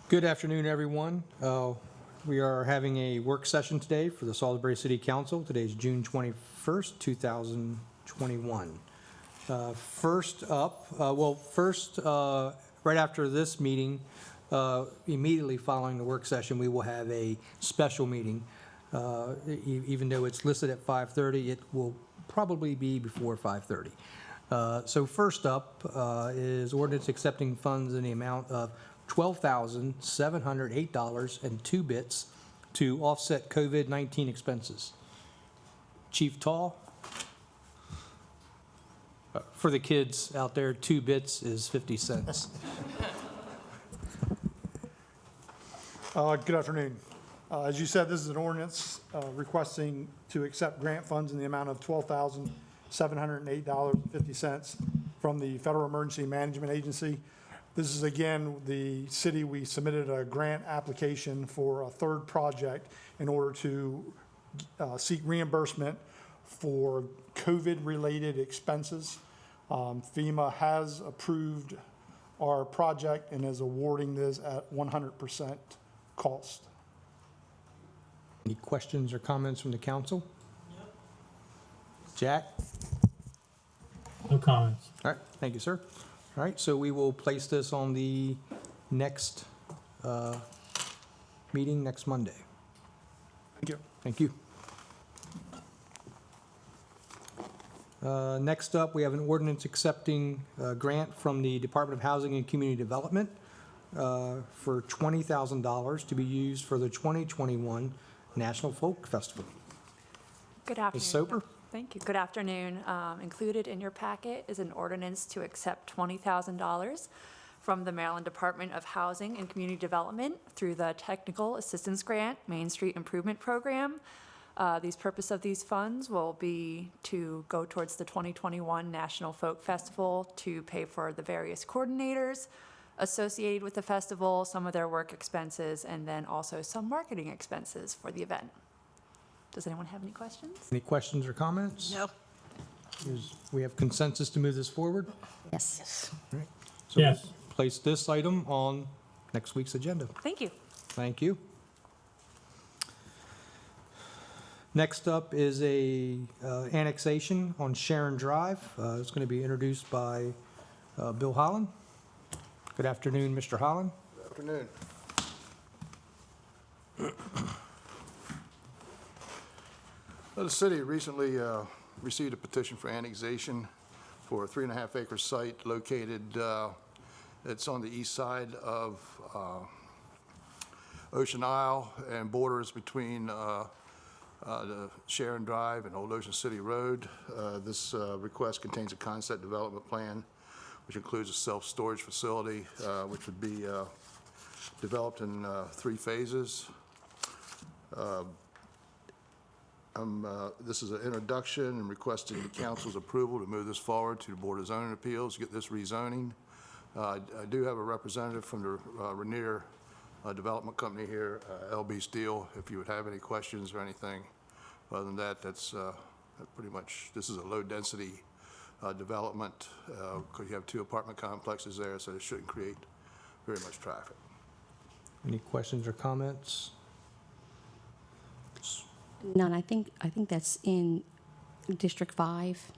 Good afternoon, everyone. We are having a work session today for the Salisbury City Council. Today is June 21st, 2021. First up, right after this meeting, immediately following the work session, we will have a special meeting. Even though it's listed at 5:30, it will probably be before 5:30. So first up is ordinance accepting funds in the amount of $12,708.02 to offset COVID-19 expenses. Chief Tall? For the kids out there, 2 bits is 50 cents. Good afternoon. As you said, this is an ordinance requesting to accept grant funds in the amount of $12,708.50 from the Federal Emergency Management Agency. This is, again, the city, we submitted a grant application for a third project in order to seek reimbursement for COVID-related expenses. FEMA has approved our project and is awarding this at 100% cost. Any questions or comments from the council? Jack? No comments. All right, thank you, sir. All right, so we will place this on the next meeting next Monday. Thank you. Thank you. Next up, we have an ordinance accepting a grant from the Department of Housing and Community Development for $20,000 to be used for the 2021 National Folk Festival. Good afternoon. Ms. Soper? Thank you. Good afternoon. Included in your packet is an ordinance to accept $20,000 from the Maryland Department of Housing and Community Development through the Technical Assistance Grant Main Street Improvement Program. The purpose of these funds will be to go towards the 2021 National Folk Festival to pay for the various coordinators associated with the festival, some of their work expenses, and then also some marketing expenses for the event. Does anyone have any questions? Any questions or comments? No. We have consensus to move this forward? Yes. All right. So Yes. we'll place this item on next week's agenda. Thank you. Thank you. Next up is a annexation on Sharon Drive. It's going to be introduced by Bill Holland. Good afternoon, Mr. Holland. Good afternoon. The city recently received a petition for annexation for a 3.5-acre site located, it's on the east side of Ocean Isle and borders between the Sharon Drive and Old Ocean City Road. This request contains a concept development plan, which includes a self-storage facility, which would be developed in 3 phases. This is an introduction and requesting the council's approval to move this forward to the Board of Zoning Appeals to get this rezoning. I do have a representative from the Rainier Development Company here, LB Steel, if you would have any questions or anything. Other than that, that's pretty much, this is a low-density development because you have 2 apartment complexes there, so it shouldn't create very much traffic. Any questions or comments? None. I think that's in District 5.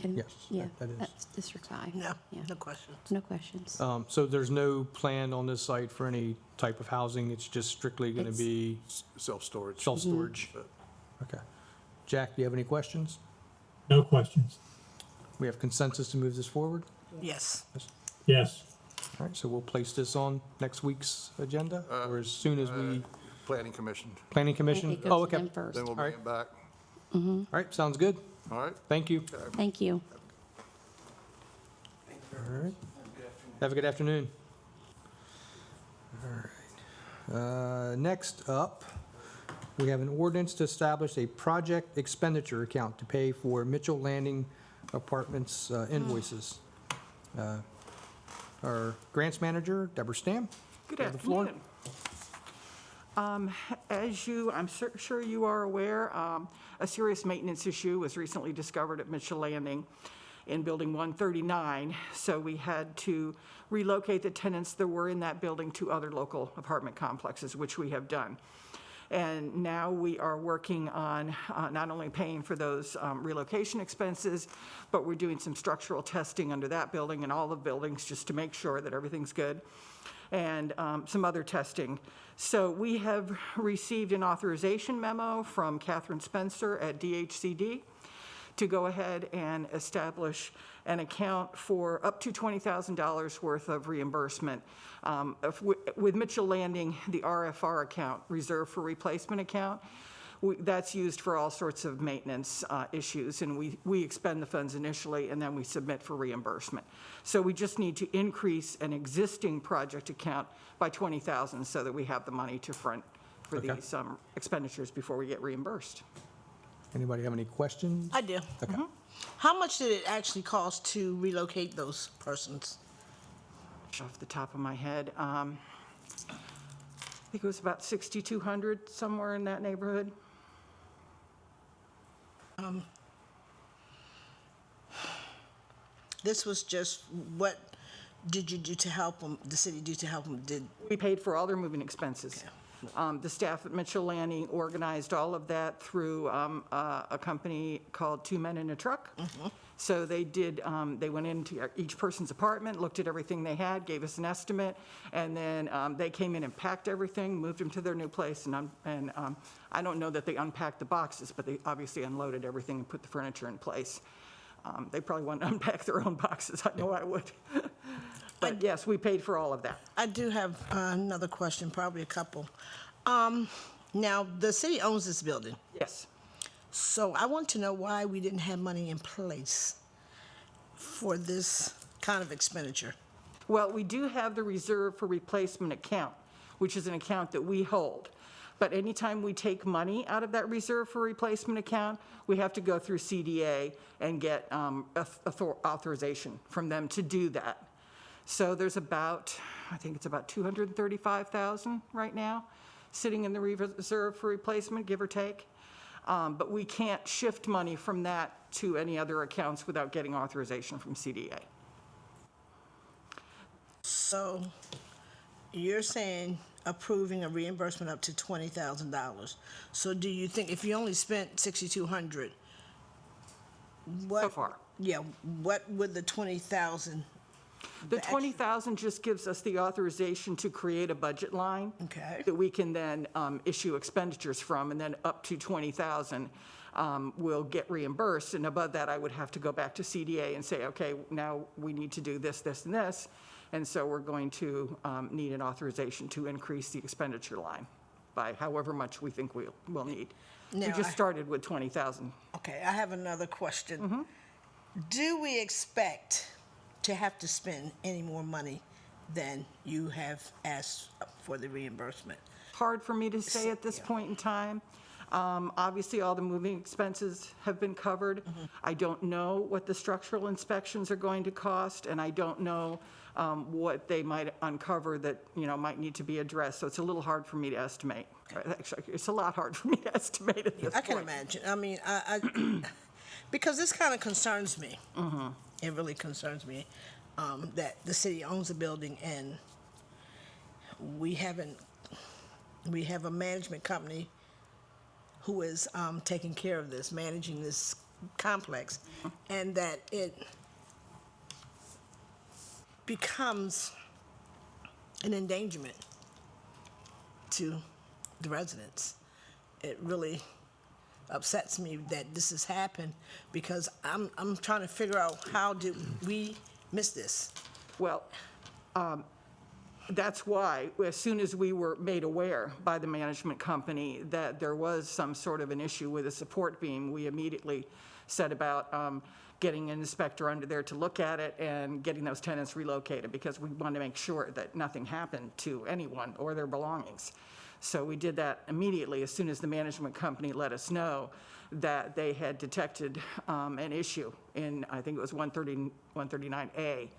Yes, Yeah, that is. that's District 5. No, Yeah. no questions. No questions. So there's no plan on this site for any type of housing? It's just strictly going to It's- be Self-storage. self-storage? Okay. Jack, do you have any questions? No questions. We have consensus to move this forward? Yes. Yes. All right, so we'll place this on next week's agenda, or as soon as we, Planning Commission. Planning Commission? It Oh, goes to okay. them first. Then we'll bring it back. All right, sounds good. All right? Thank you. Thank you. All right. Have a good afternoon. All right. Next up, we have an ordinance to establish a project expenditure account to pay for Mitchell Landing Apartments invoices. Our grants manager, Deborah Stam. Good You have the floor. afternoon. As I'm sure you are aware, a serious maintenance issue was recently discovered at Mitchell Landing. in Building 139. So we had to relocate the tenants that were in that building to other local apartment complexes, which we have done. And now we are working on not only paying for those relocation expenses, but we're doing some structural testing under that building and all the buildings just to make sure that everything's good, and some other testing. So we have received an authorization memo from Catherine Spencer at DHCD to go ahead and establish an account for up to $20,000 worth of reimbursement. With Mitchell Landing, the RFR account, Reserve for Replacement account, that's used for all sorts of maintenance issues, and we expend the funds initially, and then we submit for reimbursement. So we just need to increase an existing project account by $20,000 so that we have the money to front for Okay. these expenditures before we get reimbursed. Anybody have any questions? I do. Okay. How much did it actually cost to relocate those persons? Off the top of my head, I think it was about 6,200, somewhere in that neighborhood. This was just, what did you do to help them, the city do to help them? We paid for all their moving expenses. The staff at Mitchell Landing organized all of that through a company called Two Men in a Truck. So they did, they went into each person's apartment, looked at everything they had, gave us an estimate, and then they came in and packed everything, moved them to their new place, and I don't know that they unpacked the boxes, but they obviously unloaded everything and put the furniture in place. They probably want to unpack their own boxes, I know I would. But yes, we paid for all of that. I do have another question, probably a couple. Now, the city owns this building, Yes. so I want to know why we didn't have money in place for this kind of expenditure. Well, we do have the Reserve for Replacement account, which is an account that we hold. But anytime we take money out of that Reserve for Replacement account, we have to go through CDA and get authorization from them to do that. So there's about, I think it's about 235,000 right now, sitting in the Reserve for Replacement, give or take. But we can't shift money from that to any other accounts without getting authorization from CDA. So you're saying approving a reimbursement up to $20,000. So do you think, if you only spent 6,200, what? So far. Yeah, what would the 20,000? The 20,000 just gives us the authorization to create a budget line. Okay. That we can then issue expenditures from, and then up to 20,000 will get reimbursed. And above that, I would have to go back to CDA and say, okay, now we need to do this, this, and this. And so we're going to need an authorization to increase the expenditure line by however much we think we'll need. We Now, just started with 20,000. Okay, I have another question. Do we expect to have to spend any more money than you have asked for the reimbursement? Hard for me to say at this point in time. Obviously, all the moving expenses have been covered. I don't know what the structural inspections are going to cost, and I don't know what they might uncover that, might need to be addressed. So it's a little hard for me to estimate. Actually, it's a lot hard for me to estimate at this I can point. imagine. I mean, I because this kind of concerns me. It really concerns me that the city owns a building and we have a management company who is taking care of this, managing this complex, and that it becomes an endangerment to the residents. It really upsets me that this has happened because I'm trying to figure out how did we miss this? Well, that's why, as soon as we were made aware by the management company that there was some sort of an issue with a support beam, we immediately set about getting an inspector under there to look at it and getting those tenants relocated, because we wanted to make sure that nothing happened to anyone or their belongings. So we did that immediately as soon as the management company let us know that they had detected an issue in, I think it was 139A,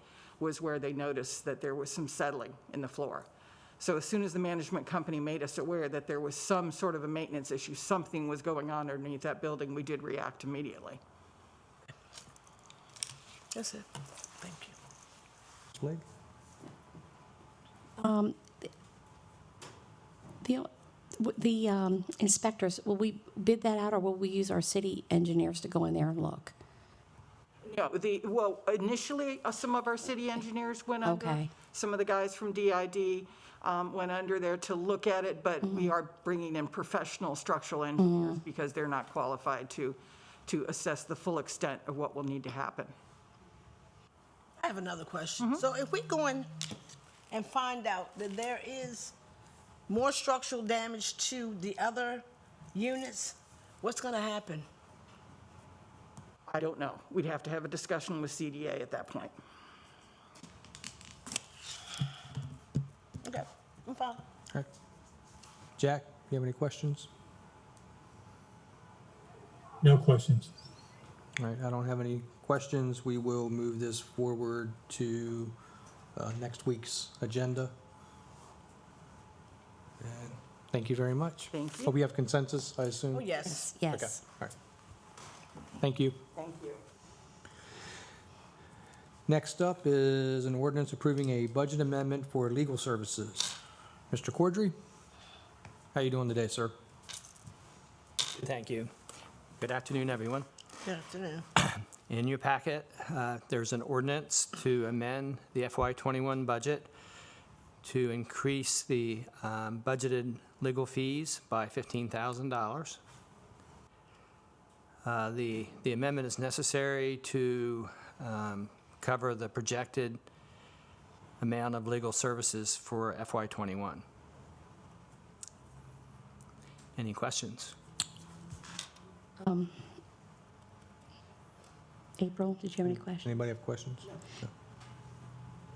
was where they noticed that there was some settling in the floor. So as soon as the management company made us aware that there was some sort of a maintenance issue, something was going on underneath that building, we did react immediately. That's it. Thank you. Blake? The inspectors, will we bid that out, or will we use our city engineers to go in there and look? No, well, initially, some of our city engineers went under. Okay. Some of the guys from DID went under there to look at it, but we are bringing in professional structural engineers because they're not qualified to assess the full extent of what will need to happen. I have another question. So if we go in and find out that there is more structural damage to the other units, what's going to happen? I don't know. We'd have to have a discussion with CDA at that point. Okay, I'm fine. All right. Jack, you have any questions? No questions. All right, I don't have any questions. We will move this forward to next week's agenda. And thank you very much. Thank you. Hope we have consensus, I assume? Oh, yes. Okay, Yes. all right. Thank you. Thank you. Next up is an ordinance approving a budget amendment for legal services. Mr. Cordry? How you doing today, sir? Thank you. Good afternoon, everyone. Good afternoon. In your packet, there's an ordinance to amend the FY21 budget to increase the budgeted legal fees by $15,000. The amendment is necessary to cover the projected amount of legal services for FY21. Any questions? April, did you have any questions? Anybody have questions? No.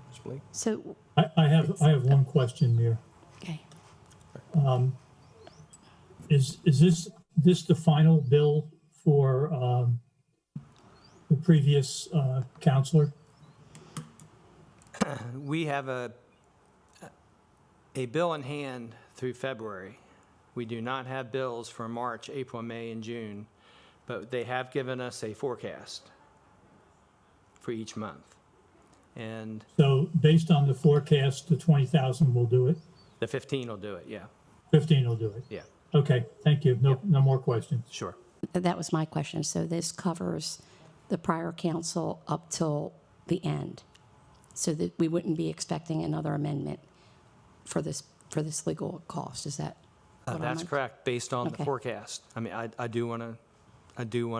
Ms. Blake? So, I have one question there. okay, Is this the final bill for the previous counselor? We have a bill in hand through February. We do not have bills for March, April, May, and June, but they have given us a forecast for each month. And So based on the forecast, the 20,000 will do it? the 15 will do it, yeah, 15 will do it? yeah, Okay, thank you. No more questions. sure. that was my question. So this covers the prior council up till the end, so that we wouldn't be expecting another amendment for this legal cost, is that what I'm That's correct, based on the Okay. forecast. I mean, I do want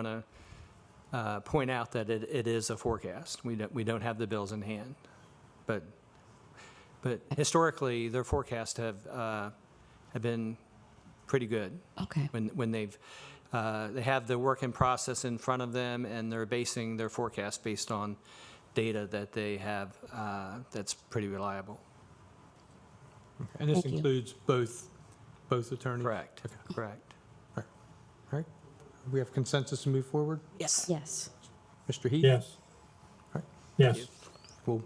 to point out that it is a forecast. We don't have the bills in hand. But historically, their forecasts have been pretty good. Okay, When they have the work in process in front of them, and they're basing their forecast based on data that they have that's pretty reliable. And this Thank you. includes both attorneys? Correct, Okay. correct. All right. We have consensus to move forward? Yes. yes. Mr. Heath? Yes. All right. Yes. We'll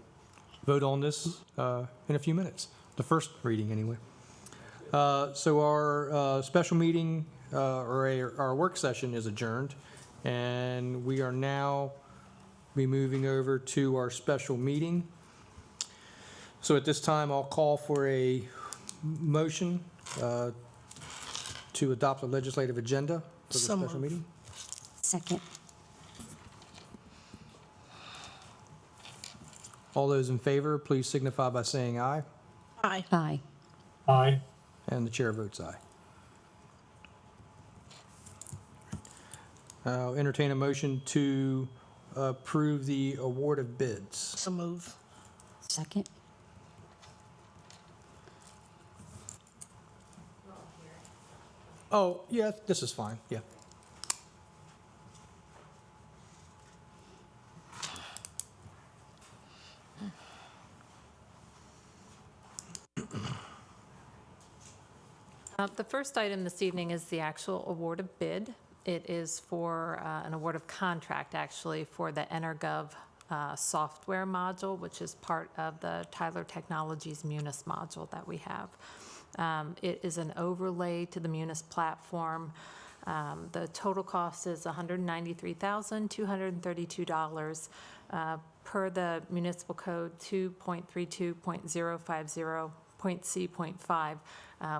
vote on this in a few minutes, the first reading anyway. So our special meeting, or our work session is adjourned, and we are now moving over to our special meeting. So at this time, I'll call for a motion to adopt a legislative agenda for the So special moved. meeting. Second, All those in favor, please signify by saying aye, Aye. aye. Aye. and the chair votes aye. I'll entertain a motion to approve the award of bids. So move. Second, Oh, yeah, this is fine, yeah. The first item this evening is the actual award of bid. It is for an award of contract, actually, for the EnerGov software module, which is part of the Tyler Technologies Munis module that we have. It is an overlay to the Munis platform The total cost is $193,232. Per the municipal code 2.32.050.C.5,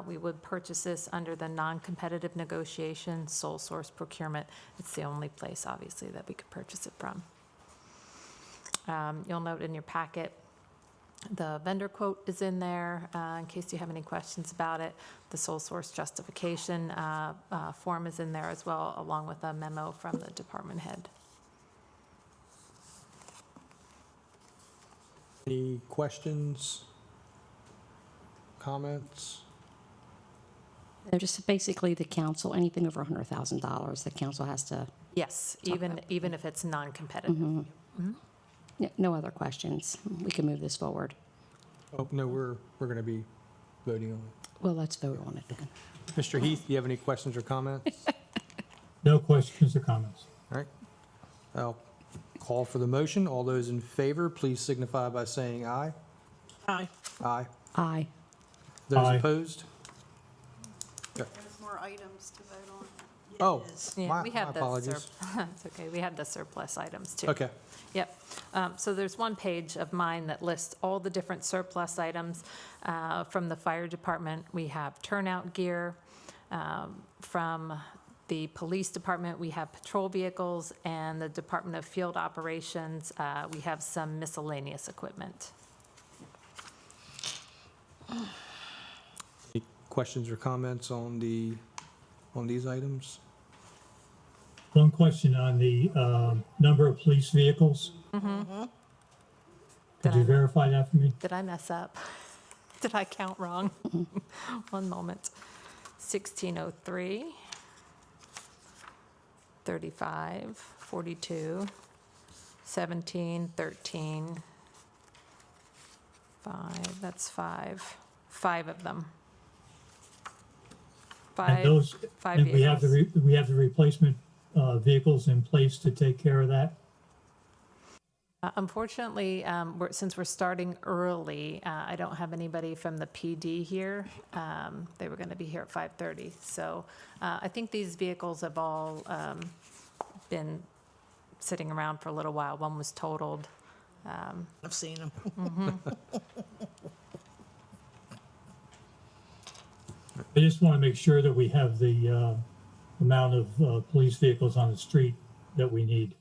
we would purchase this under the non-competitive negotiation sole source procurement. It's the only place, obviously, that we could purchase it from. You'll note in your packet, the vendor quote is in there, in case you have any questions about it. The sole source justification form is in there as well, along with a memo from the department head. Any questions? Comments? They're just basically the council, anything over $100,000, the council has to, Yes, even if it's non-competitive. yeah, no other questions. We can move this forward. Oh, no, we're going to be voting on it. Well, let's vote on it then. Mr. Heath, do you have any questions or comments? No questions or comments. All right. I'll call for the motion. All those in favor, please signify by saying aye. Aye. Aye. Aye. Those Aye. opposed? There's more items to vote on. Oh, Yeah, my we had the apologies. It's okay, we had the surplus items too. Okay. Yep. So there's one page of mine that lists all the different surplus items from the fire department. We have turnout gear. From the police department, we have patrol vehicles, and the Department of Field Operations, we have some miscellaneous equipment. Any questions or comments on these items? One question on the number of police vehicles. Could you verify that for me? Did I mess up? Did I count wrong? One moment. 1603, 35, 42, 17, 13, 5, that's 5. 5 of them. And those, Five and we have vehicles. we have the replacement vehicles in place to take care of that? Unfortunately, since we're starting early, I don't have anybody from the PD here. They were going to be here at 5:30. So I think these vehicles have all been sitting around for a little while. One was totaled. I've seen them. I just want to make sure that we have the amount of police vehicles on the street that we need.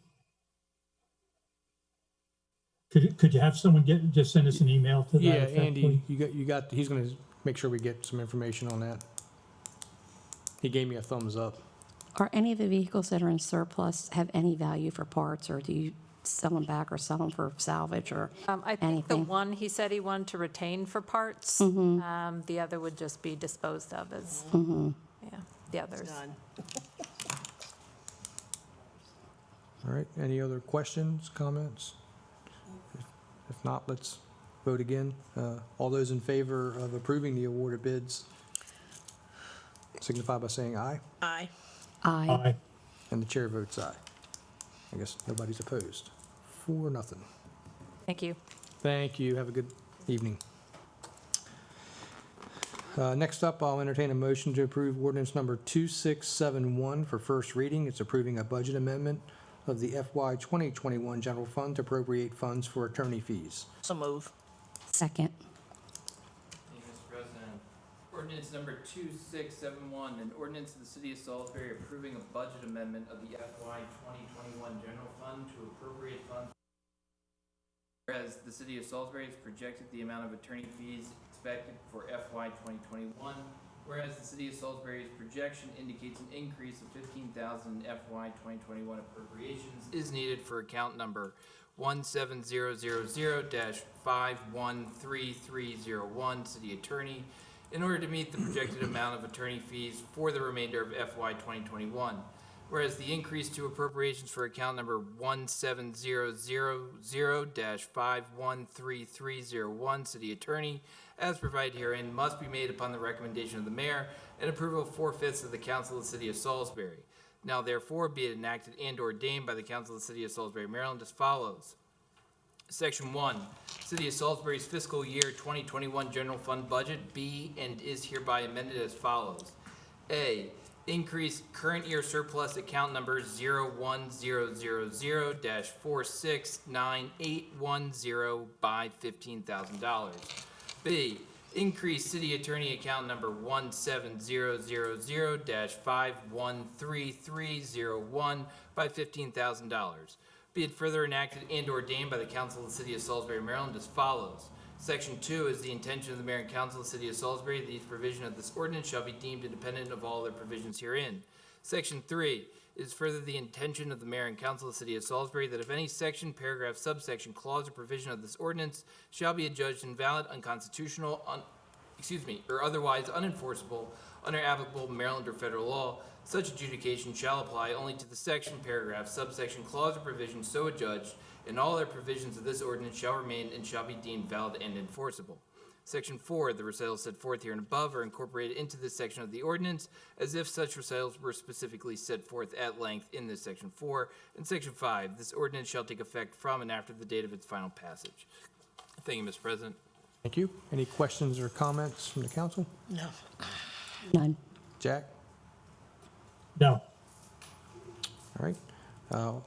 Could you have someone just send us an email to that Yeah, effect, Andy, please? you got, he's going to make sure we get some information on that. He gave me a thumbs up. Are any of the vehicles that are in surplus have any value for parts, or do you sell them back or sell them for salvage or I think the anything? one he said he wanted to retain for parts. The other would just be disposed of as, yeah, the others. Done. All right, any other questions, comments? If not, let's vote again. All those in favor of approving the award of bids signify by saying aye, Aye. Aye. Aye. and the chair votes aye. I guess nobody's opposed. 4-0. Thank you. Thank you, have a good evening. Next up, I'll entertain a motion to approve ordinance number 2671 for first reading. It's approving a budget amendment of the FY 2021 general fund to appropriate funds for attorney fees. So move. Second. Thank you, Mr. President. Ordinance number 2671, an ordinance of the City of Salisbury approving a budget amendment of the FY 2021 general fund to appropriate funds. Whereas the City of Salisbury has projected the amount of attorney fees expected for FY 2021, whereas the City of Salisbury's projection indicates an increase of $15,000 in FY 2021 appropriations is needed for account number 17000-513301, City Attorney, in order to meet the projected amount of attorney fees for the remainder of FY 2021. Whereas the increase to appropriations for account number 17000-513301, City Attorney, as provided herein, must be made upon the recommendation of the mayor and approval of 4/5 of the council of the City of Salisbury. Now therefore be it enacted and ordained by the council of the City of Salisbury, Maryland, as follows. Section 1, City of Salisbury's fiscal year 2021 general fund budget be and is hereby amended as follows. A, increase current year surplus account number 01000-469810 by $15,000. B, increase city attorney account number 17000-513301 by $15,000. Be it further enacted and ordained by the Council of the City of Salisbury, Maryland as follows. Section 2 is the intention of the mayor and council of the City of Salisbury that each provision of this ordinance shall be deemed independent of all other provisions herein. Section 3 is further the intention of the mayor and council of the City of Salisbury that if any section, paragraph, subsection, clause, or provision of this ordinance shall be adjudged invalid, unconstitutional, or otherwise unenforceable under applicable Maryland or federal law, such adjudication shall apply only to the section, paragraph, subsection, clause, or provision so adjudged, and all other provisions of this ordinance shall remain and shall be deemed valid and enforceable. Section 4, the recitals set forth here and above are incorporated into this section of the ordinance as if such recitals were specifically set forth at length in this Section 4. And Section 5, this ordinance shall take effect from and after the date of its final passage. Thank you, Mr. President. Thank you. Any questions or comments from the council? No. None. Jack? No. All right. At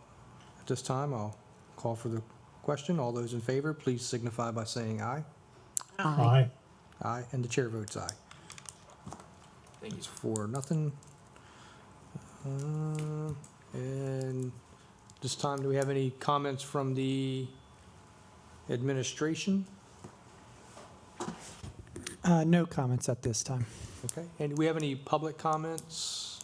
this time, I'll call for the question. All those in favor, please signify by saying aye. Aye. Aye, and the chair votes aye. Thank you. It's 4-0. And this time, do we have any comments from the administration? No comments at this time. Okay. And do we have any public comments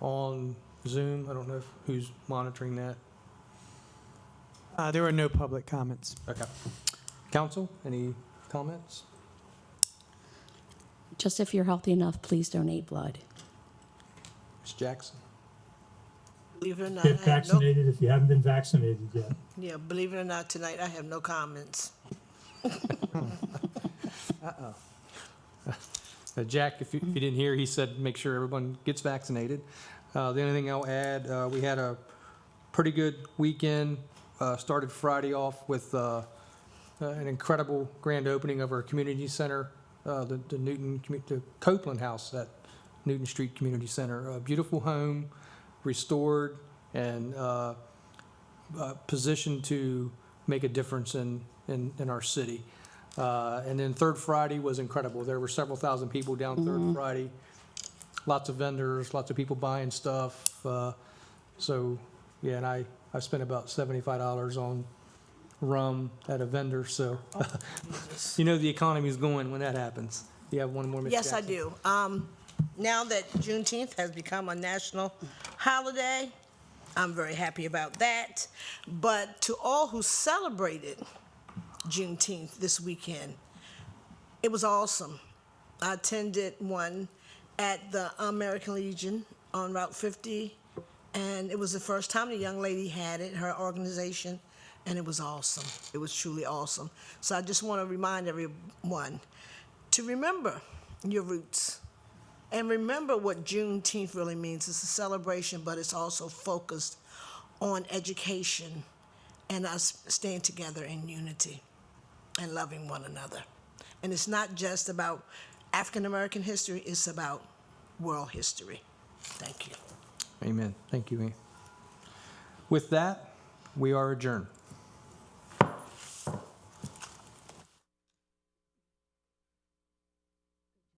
on Zoom? I don't know who's monitoring that. There were no public comments. Okay. Council, any comments? Just if you're healthy enough, please donate blood. Ms. Jackson? Believe it or not, Get I have no, vaccinated if you haven't been vaccinated yet. yeah, believe it or not, tonight I have no comments. Jack, if you didn't hear, he said make sure everyone gets vaccinated. The only thing I'll add, we had a pretty good weekend. Started Friday off with an incredible grand opening of our community center, the Copeland House at Newton Street Community Center. A beautiful home, restored and positioned to make a difference in our city. And then Third Friday was incredible. There were several thousand people down Third Friday. Lots of vendors, lots of people buying stuff. So, yeah, and I spent about $75 on rum at a vendor. So, you know the economy is going when that happens. You have one more, Ms. Yes, I Jackson? do. Now that Juneteenth has become a national holiday, I'm very happy about that. But to all who celebrated Juneteenth this weekend, it was awesome. I attended one at the American Legion on Route 50, and it was the first time the young lady had it, her organization, and it was awesome. It was truly awesome. So I just want to remind everyone to remember your roots and remember what Juneteenth really means. It's a celebration, but it's also focused on education and us staying together in unity and loving one another. And it's not just about African American history, it's about world history. Thank you. Amen. Thank you, Ann. With that, we are adjourned.